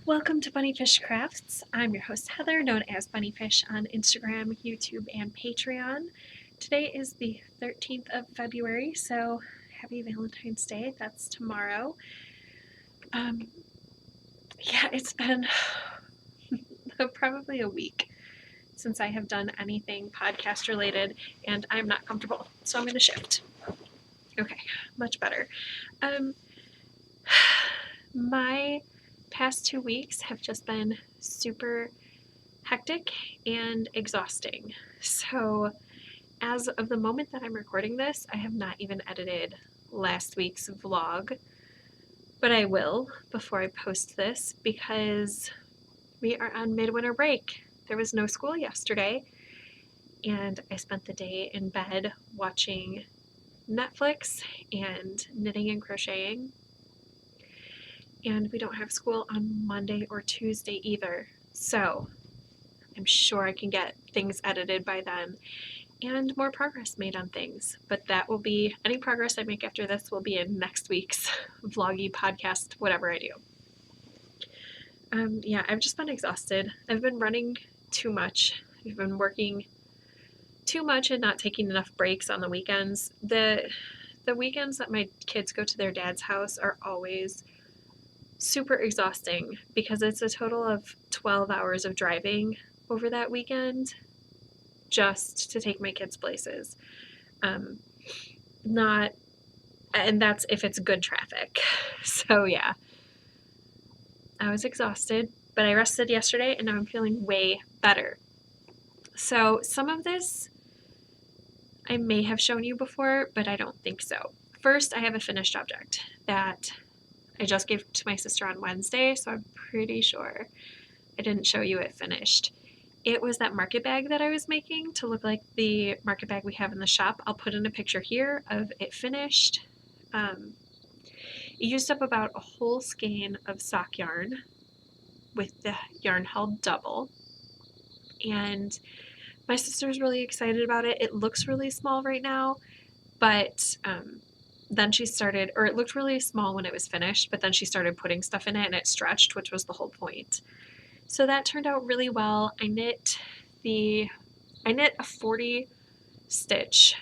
Welcome to BunniPhish Crafts. I'm your host Heather, known as BunniPhish on Instagram, YouTube, and Patreon. Today is the 13th of February, so happy Valentine's Day. That's tomorrow. It's been probably a week since I have done anything podcast related, and I'm not comfortable, so I'm going to shift. Okay, much better. My past 2 weeks have just been super hectic and exhausting. So, as of the moment that I'm recording this, I have not even edited last week's vlog, but I will before I post this because we are on midwinter break. There was no school yesterday, and I spent the day in bed watching Netflix and knitting and crocheting. And we don't have school on Monday or Tuesday either. So I'm sure I can get things edited by then and more progress made on things. But that will be, any progress I make after this will be in next week's vloggy podcast, whatever I do. I've just been exhausted. I've been running too much. I've been working too much and not taking enough breaks on the weekends. The weekends that my kids go to their dad's house are always super exhausting because it's a total of 12 hours of driving over that weekend just to take my kids places. And that's if it's good traffic. So yeah, I was exhausted, but I rested yesterday and now I'm feeling way better. So some of this I may have shown you before, but I don't think so. First, I have a finished object that I just gave to my sister on Wednesday, so I'm pretty sure I didn't show you it finished. It was that market bag that I was making to look like the market bag we have in the shop. I'll put in a picture here of it finished. It used up about a whole skein of sock yarn with the yarn held double. And my sister's really excited about it. It looks really small right now, but then she started, or it looked really small when it was finished, but then she started putting stuff in it and it stretched, which was the whole point. So that turned out really well. I knit a 40 stitch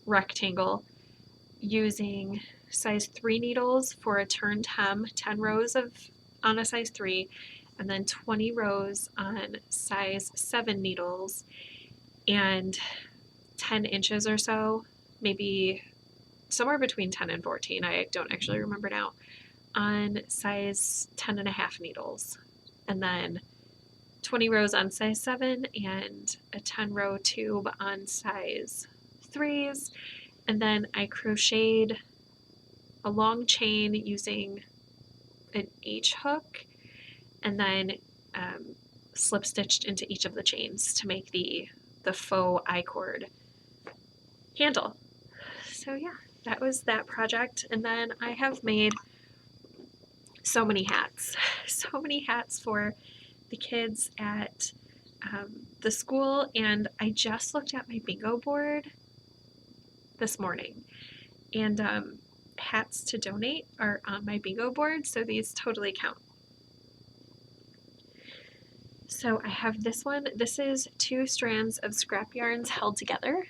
rectangle using size 3 needles for a turned hem, 10 rows on a size 3, and then 20 rows on size 7 needles, and 10 inches or so, maybe somewhere between 10 and 14, I don't actually remember now, on size 10.5 needles. And then 20 rows on size 7 and a 10 row tube on size 3s. And then I crocheted a long chain using an H hook and then slip stitched into each of the chains to make the faux I-cord handle. So yeah, that was that project. And then I have made so many hats for the kids at the school. And I just looked at my bingo board this morning, and hats to donate are on my bingo board, so these totally count. So I have this one. This is 2 strands of scrap yarns held together.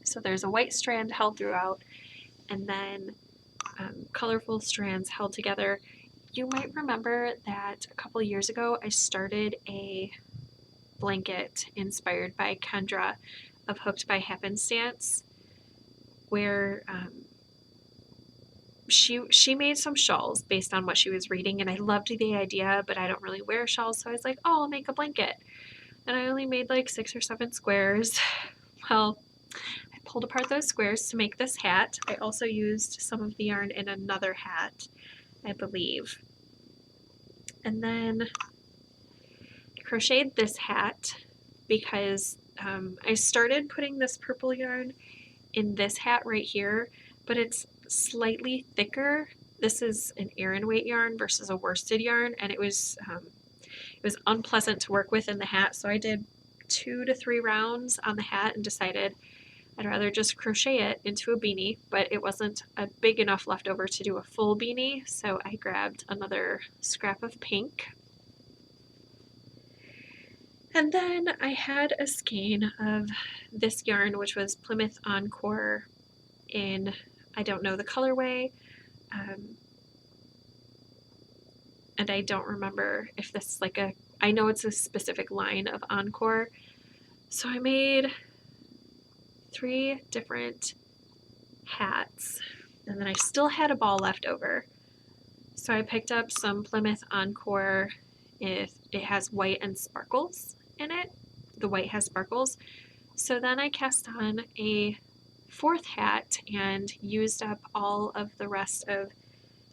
So there's a white strand held throughout, and then colorful strands held together. You might remember that a couple years ago I started a blanket inspired by Kendra of Hooked by Happenstance, where she made some shawls based on what she was reading, and I loved the idea, but I don't really wear shawls, so I was like, oh, I'll make a blanket. And I only made like 6 or 7 squares. Well, I pulled apart those squares to make this hat. I also used some of the yarn in another hat, I believe. And then I crocheted this hat because I started putting this purple yarn in this hat right here, but it's slightly thicker. This is an Aran weight yarn versus a worsted yarn, and it was unpleasant to work with in the hat, so I did 2 to 3 rounds on the hat and decided I'd rather just crochet it into a beanie, but it wasn't a big enough leftover to do a full beanie, so I grabbed another scrap of pink. And then I had a skein of this yarn, which was Plymouth Encore in, I don't know the colorway, and I don't remember if this is like I know it's a specific line of Encore. So I made 3 different hats, and then I still had a ball left over. So I picked up some Plymouth Encore. It has white and sparkles in it. The white has sparkles. So then I cast on a 4th hat and used up all of the rest of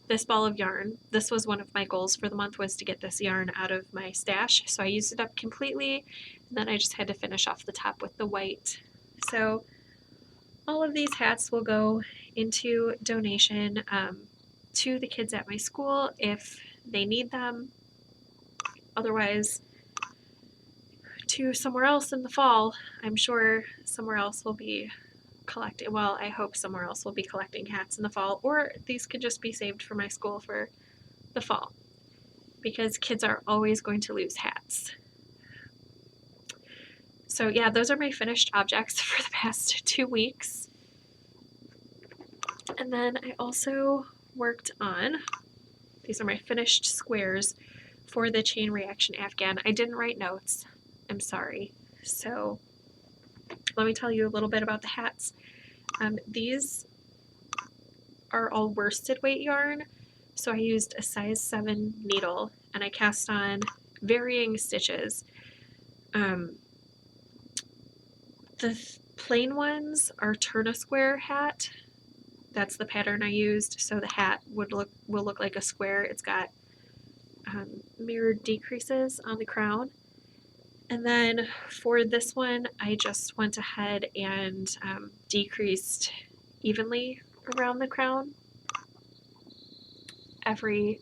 this ball of yarn. This was one of my goals for the month, was to get this yarn out of my stash. So I used it up completely, and then I just had to finish off the top with the white. So all of these hats will go into donation to the kids at my school if they need them. Otherwise, to somewhere else in the fall. I'm sure somewhere else will be collecting. Well, I hope somewhere else will be collecting hats in the fall, or these could just be saved for my school for the fall, because kids are always going to lose hats. So yeah, those are my finished objects for the past 2 weeks. And then I also worked on, these are my finished squares for the chain reaction afghan. I didn't write notes, I'm sorry. So let me tell you a little bit about the hats. These are all worsted weight yarn. So I used a size 7 needle and I cast on varying stitches. The plain ones are turn a square hat. That's the pattern I used. So the hat will look like a square. It's got mirrored decreases on the crown. And then for this one, I just went ahead and decreased evenly around the crown in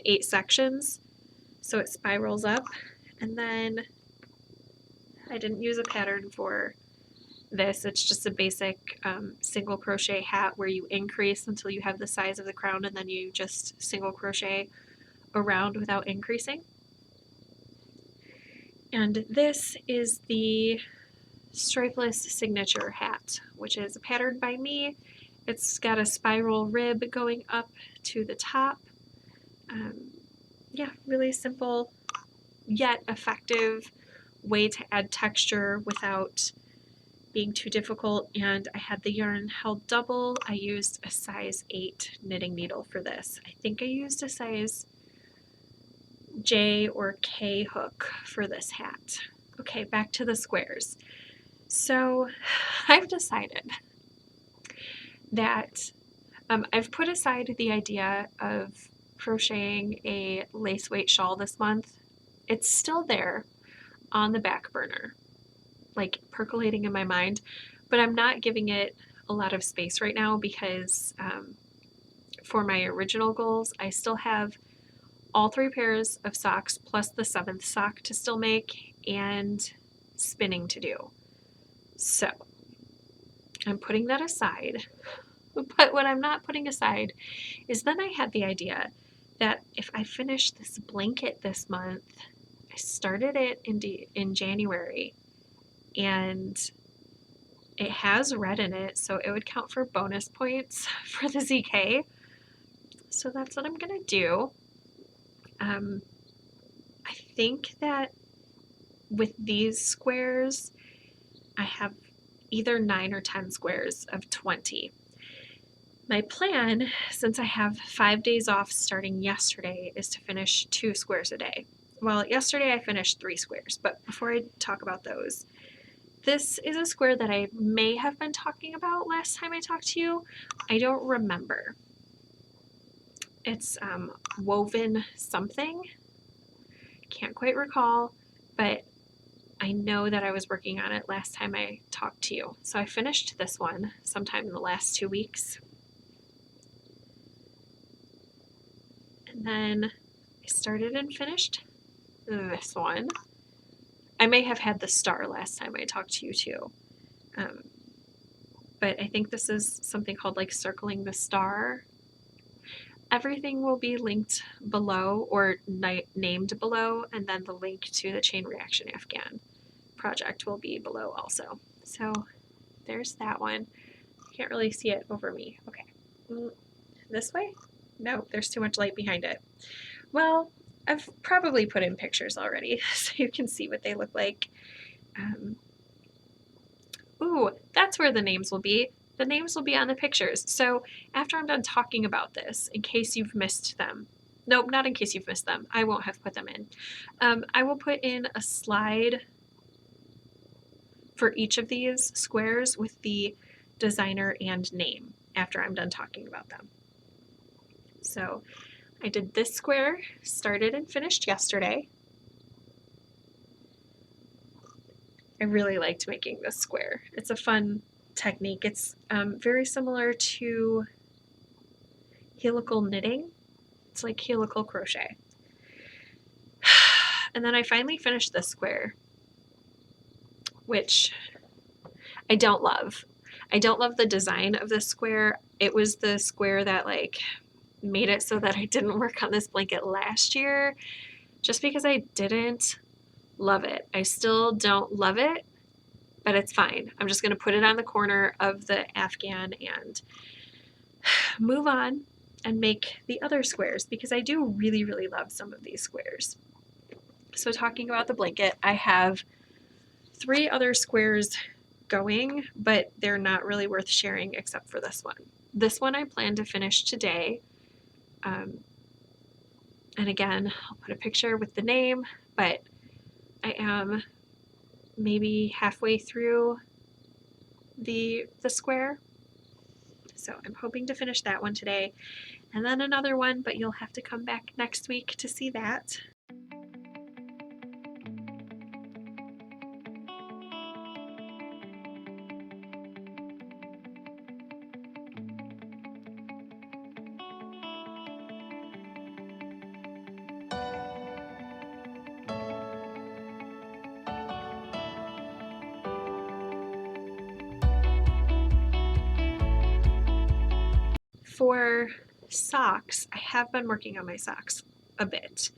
8 sections. So it spirals up. And then I didn't use a pattern for this. It's just a basic single crochet hat where you increase until you have the size of the crown, and then you just single crochet around without increasing. And this is the Stripeless Signature hat, which is a pattern by me. It's got a spiral rib going up to the top. Yeah, really simple yet effective way to add texture without being too difficult. And I had the yarn held double. I used a size 8 knitting needle for this. I think I used a size J or K hook for this hat. Okay, back to the squares. So I've decided that I've put aside the idea of crocheting a lace weight shawl this month. It's still there on the back burner, like percolating in my mind, but I'm not giving it a lot of space right now because for my original goals, I still have all 3 pairs of socks plus the 7th sock to still make and spinning to do. So I'm putting that aside. But what I'm not putting aside is then I had the idea that if I finish this blanket this month, I started it in January, and it has red in it, so it would count for bonus points for the ZK. So that's what I'm gonna do. I think that with these squares, I have either 9 or 10 squares of 20. My plan, since I have 5 days off starting yesterday, is to finish 2 squares a day. Well, yesterday I finished 3 squares, but before I talk about those, this is a square that I may have been talking about last time I talked to you. I don't remember. It's woven something. Can't quite recall, but I know that I was working on it last time I talked to you. So I finished this one sometime in the last 2 weeks. And then I started and finished this one. I may have had the star last time I talked to you too. but I think this is something called like circling the star. Everything will be linked below or named below, and then the link to the chain reaction Afghan project will be below also. So there's that one. Can't really see it over me. Okay. This way? No, there's too much light behind it. Well, I've probably put in pictures already so you can see what they look like. Ooh, that's where the names will be. The names will be on the pictures. So after I'm done talking about this, in case you've missed them, nope, not in case you've missed them, I won't have put them in. I will put in a slide for each of these squares with the designer and name after I'm done talking about them. So I did this square, started and finished yesterday. I really liked making this square. It's a fun technique. It's very similar to helical knitting. It's like helical crochet. And then I finally finished this square, which I don't love. I don't love the design of this square. It was the square that like made it so that I didn't work on this blanket last year just because I didn't love it. I still don't love it, but it's fine. I'm just going to put it on the corner of the Afghan and move on and make the other squares because I do really, really love some of these squares. So talking about the blanket, I have 3 other squares going, but they're not really worth sharing except for this one. This one I plan to finish today. And again, I'll put a picture with the name, but I am maybe halfway through the square. So I'm hoping to finish that one today. And then another one, but you'll have to come back next week to see that. For socks, I have been working on my socks a bit.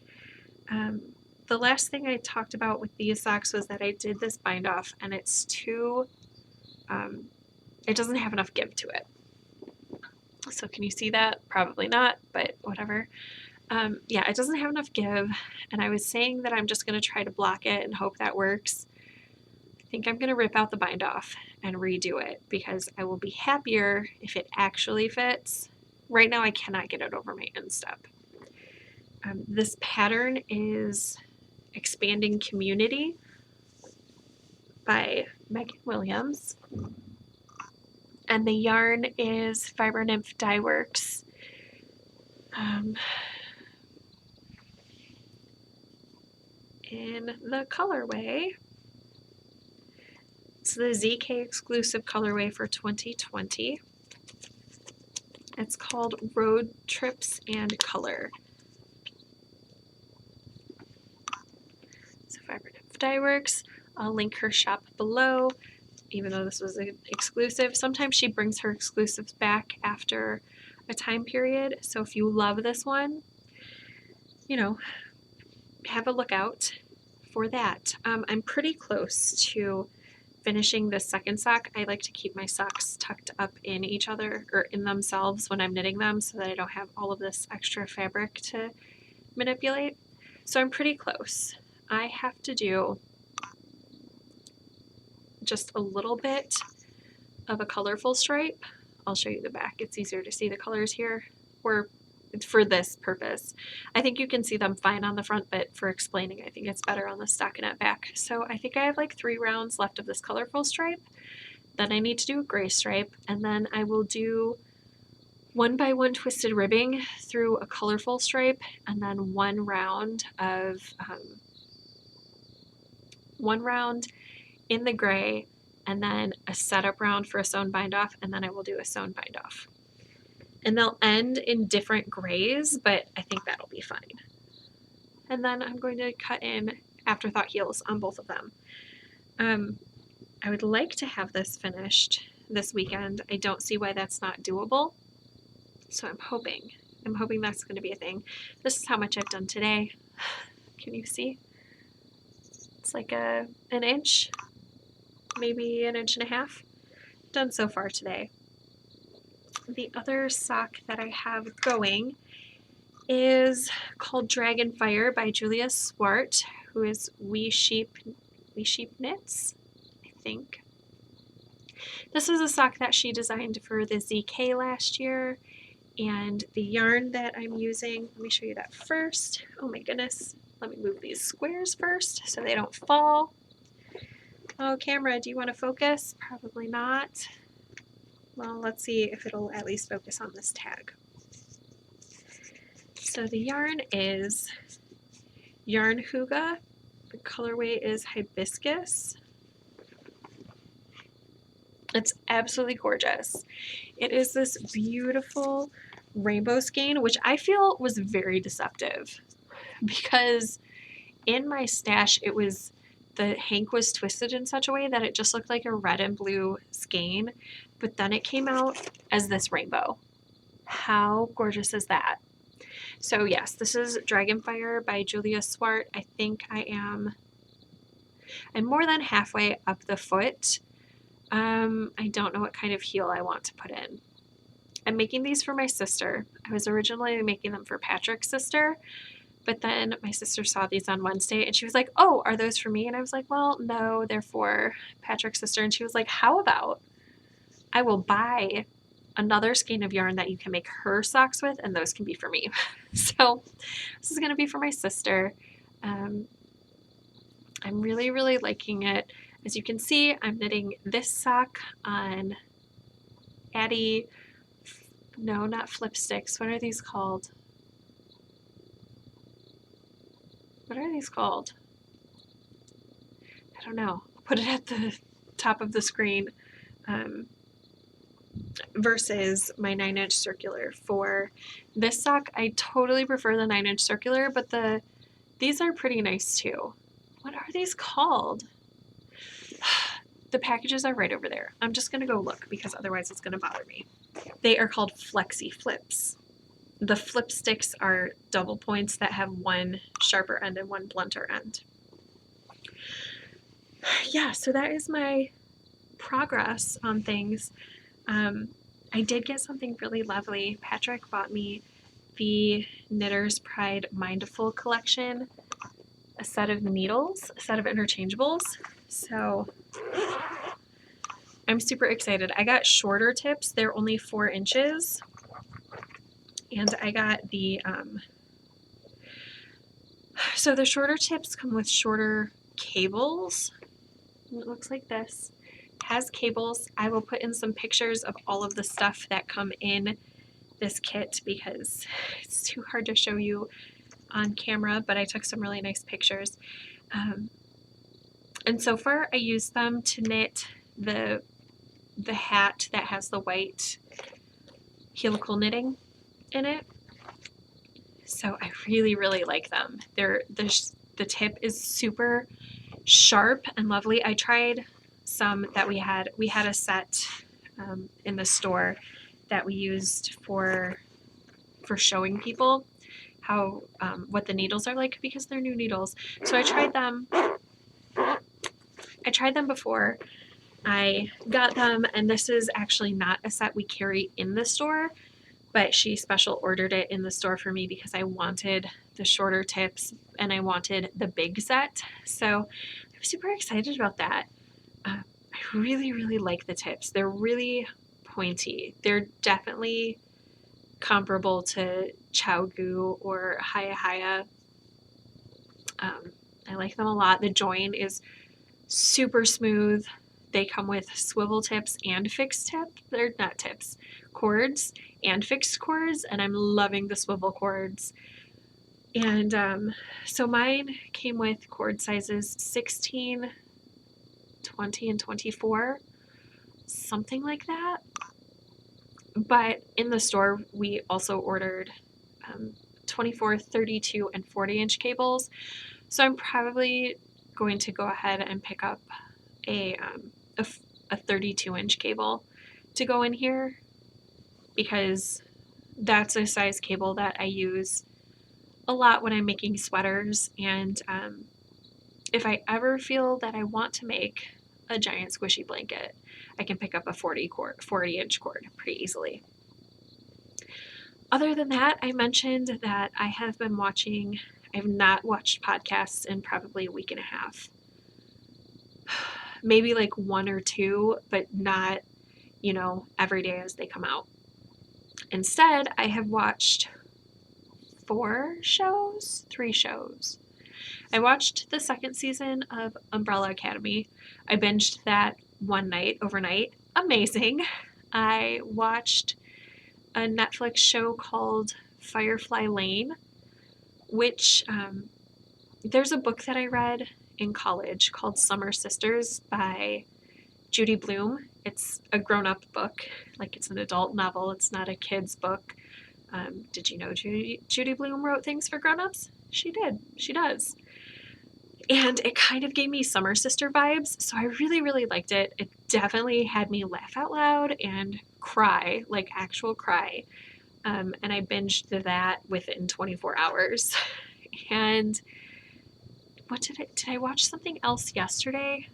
The last thing I talked about with these socks was that I did this bind off and it's too, it doesn't have enough give to it. So can you see that? Probably not, but whatever. Yeah, it doesn't have enough give. And I was saying that I'm just going to try to block it and hope that works. I think I'm going to rip out the bind off and redo it because I will be happier if it actually fits. Right now I cannot get it over my instep. This pattern is Expanding Community by Megan Williams. And the yarn is Fiber Nymph Dye Works. In the colorway, it's the ZK exclusive colorway for 2020. It's called Road Trips and Color. So Fiber Nymph Dye Works. I'll link her shop below, even though this was an exclusive. Sometimes she brings her exclusives back after a time period. So if you love this one, you know, have a look out for that. I'm pretty close to finishing this second sock. I like to keep my socks tucked up in each other or in themselves when I'm knitting them so that I don't have all of this extra fabric to manipulate. So I'm pretty close. I have to do just a little bit of a colorful stripe. I'll show you the back. It's easier to see the colors here, or for this purpose. I think you can see them fine on the front, but for explaining, I think it's better on the stockinette back. So I think I have like 3 rounds left of this colorful stripe. Then I need to do a gray stripe, and then I will do 1 by 1 twisted ribbing through a colorful stripe, and then 1 round in the gray, and then a setup round for a sewn bind off, and then I will do a sewn bind off. And they'll end in different grays, but I think that'll be fine. And then I'm going to cut in afterthought heels on both of them. I would like to have this finished this weekend. I don't see why that's not doable. So I'm hoping that's going to be a thing. This is how much I've done today. Can you see? It's like an inch, maybe an inch and a half done so far today. The other sock that I have going is called Dragon Fire by Julia Swart, who is We Sheep Knits, I think. This is a sock that she designed for the ZK last year, and the yarn that I'm using, let me show you that first. Oh my goodness, let me move these squares first so they don't fall. Oh, camera, do you want to focus? Probably not. Well, let's see if it'll at least focus on this tag. So the yarn is Yarn Huga. The colorway is Hibiscus. It's absolutely gorgeous. It is this beautiful rainbow skein, which I feel was very deceptive because in my stash, the hank was twisted in such a way that it just looked like a red and blue skein, but then it came out as this rainbow. How gorgeous is that? So yes, this is Dragonfire by Julia Swart. I think I'm more than halfway up the foot. I don't know what kind of heel I want to put in. I'm making these for my sister. I was originally making them for Patrick's sister, but then my sister saw these on Wednesday and she was like, "Oh, are those for me?" And I was like, "Well, no, they're for Patrick's sister." And she was like, "How about I will buy another skein of yarn that you can make her socks with, and those can be for me." So this is going to be for my sister. I'm really, really liking it. As you can see, I'm knitting this sock on Addie, no, not flip sticks. What are these called? What are these called? I don't know. I'll put it at the top of the screen. Versus my 9-inch circular. For this sock, I totally prefer the 9-inch circular, but these are pretty nice too. What are these called? The packages are right over there. I'm just going to go look because otherwise it's going to bother me. They are called Flexi Flips. The flip sticks are double points that have one sharper end and one blunter end. Yeah, so that is my progress on things. I did get something really lovely. Patrick bought me the Knitter's Pride Mindful collection, a set of needles, a set of interchangeables. So I'm super excited. I got shorter tips. They're only 4 inches. And I got so the shorter tips come with shorter cables. It looks like this. Has cables. I will put in some pictures of all of the stuff that come in this kit because it's too hard to show you on camera, but I took some really nice pictures. And so far I used them to knit the hat that has the white helical knitting in it. So I really, really like them. The tip is super sharp and lovely. I tried some that we had a set in the store that we used for showing people how what the needles are like because they're new needles. So I tried them before I got them, and this is actually not a set we carry in the store, but she special ordered it in the store for me because I wanted the shorter tips and I wanted the big set. So I'm super excited about that. I really, really like the tips. They're really pointy. They're definitely comparable to Chowgu or Haya Haya. I like them a lot. The join is super smooth. They come with swivel tips and fixed tips. They're not tips, cords and fixed cords, and I'm loving the swivel cords. And so mine came with cord sizes 16, 20, and 24, something like that. But in the store, we also ordered 24, 32, and 40-inch cables. So I'm probably going to go ahead and pick up a 32-inch cable to go in here because that's a size cable that I use a lot when I'm making sweaters. And if I ever feel that I want to make a giant squishy blanket, I can pick up a 40-inch cord pretty easily. Other than that, I mentioned that I have not watched podcasts in probably a week and a half. Maybe like one or two, but not, every day as they come out. Instead, I have watched 3 shows. I watched the second season of Umbrella Academy. I binged that one night, overnight. Amazing. I watched a Netflix show called Firefly Lane, which there's a book that I read in college called Summer Sisters by Judy Blume. It's a grown-up book, like it's an adult novel. It's not a kid's book. Did you know Judy Blume wrote things for grown-ups? She did. She does. And it kind of gave me Summer Sister vibes, so I really, really liked it. It definitely had me laugh out loud and cry, like actual cry. And I binged that within 24 hours. And did I watch something else yesterday?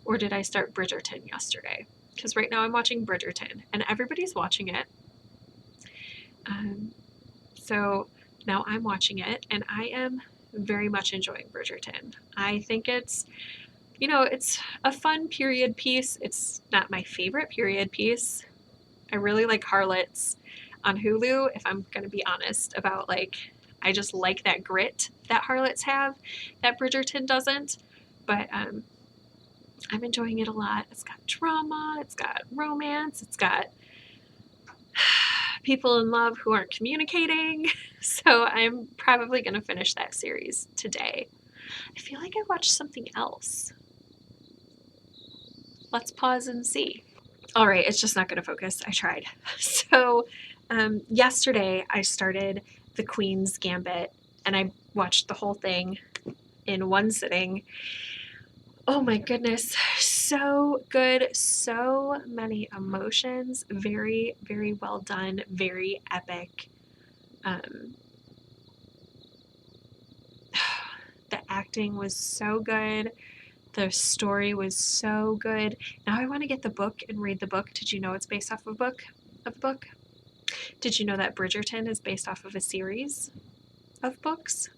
Or did I start Bridgerton yesterday? Because right now I'm watching Bridgerton, and everybody's watching it. So now I'm watching it, and I am very much enjoying Bridgerton. I think it's a fun period piece. It's not my favorite period piece. I really like Harlots on Hulu, if I'm going to be honest about I just like that grit that Harlots have that Bridgerton doesn't. But I'm enjoying it a lot. It's got drama, it's got romance, it's got people in love who aren't communicating. So I'm probably going to finish that series today. I feel like I watched something else. Let's pause and see. All right, it's just not going to focus. I tried. So yesterday I started The Queen's Gambit, and I watched the whole thing in one sitting. Oh my goodness, so good, so many emotions, very, very well done, very epic. The acting was so good. The story was so good. Now I want to get the book and read the book. Did you know it's based off of a book? Did you know that Bridgerton is based off of a series of books?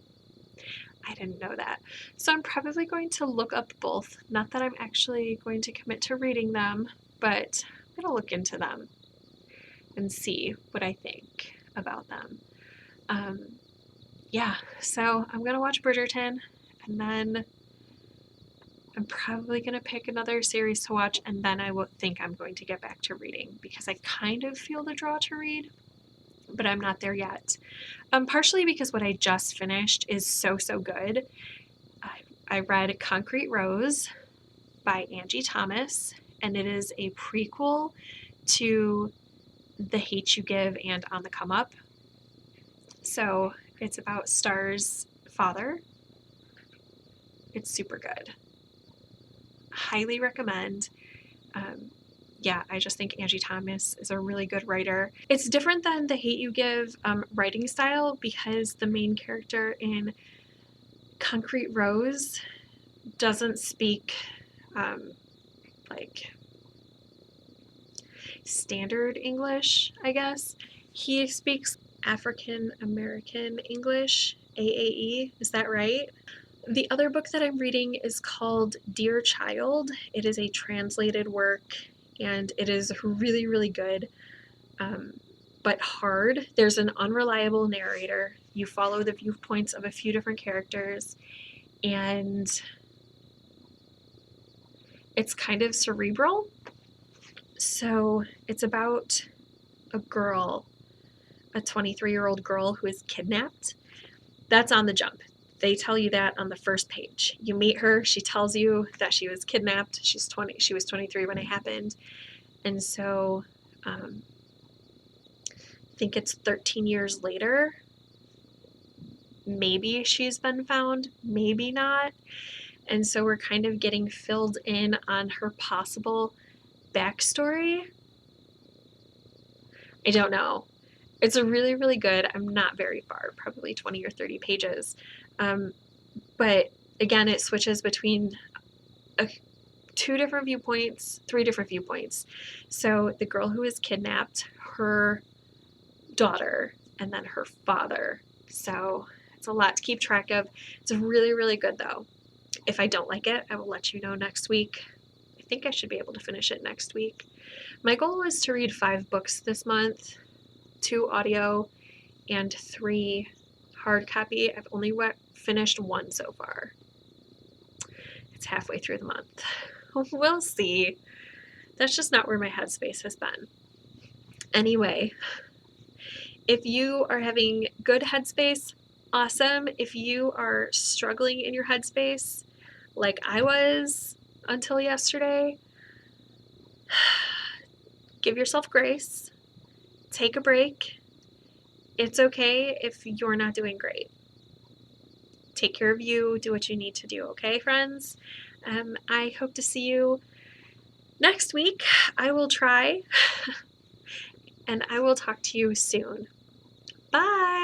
I didn't know that. So I'm probably going to look up both. Not that I'm actually going to commit to reading them, but I'm going to look into them and see what I think about them. Yeah, so I'm going to watch Bridgerton, and then I'm probably going to pick another series to watch, and then I will think I'm going to get back to reading because I kind of feel the draw to read, but I'm not there yet. Partially because what I just finished is so, so good. I read Concrete Rose by Angie Thomas, and it is a prequel to The Hate You Give and On the Come Up. So it's about Star's father. It's super good. Highly recommend. Yeah, I just think Angie Thomas is a really good writer. It's different than The Hate You Give writing style because the main character in Concrete Rose doesn't speak standard English, I guess. He speaks African American English, AAE. Is that right? The other book that I'm reading is called Dear Child. It is a translated work, and it is really, really good, but hard. There's an unreliable narrator. You follow the viewpoints of a few different characters, and it's kind of cerebral. So it's about a girl, a 23-year-old girl who is kidnapped. That's on the jump. They tell you that on the first page. You meet her, she tells you that she was kidnapped. She was 23 when it happened. And so I think it's 13 years later. Maybe she's been found, maybe not. And so we're kind of getting filled in on her possible backstory, I don't know. It's a really, really good. I'm not very far, probably 20 or 30 pages. But again, it switches between two different viewpoints, three different viewpoints. So the girl who is kidnapped, her daughter, and then her father. So it's a lot to keep track of. It's really, really good though. If I don't like it, I will let you know next week. I think I should be able to finish it next week. My goal was to read 5 books this month, 2 audio and 3 hard copy. I've only finished 1 so far. It's halfway through the month. We'll see. That's just not where my headspace has been. Anyway, if you are having good headspace, awesome. If you are struggling in your headspace, like I was until yesterday, give yourself grace. Take a break. It's okay if you're not doing great. Take care of you. Do what you need to do, okay, friends? I hope to see you next week. I will try, and I will talk to you soon. Bye!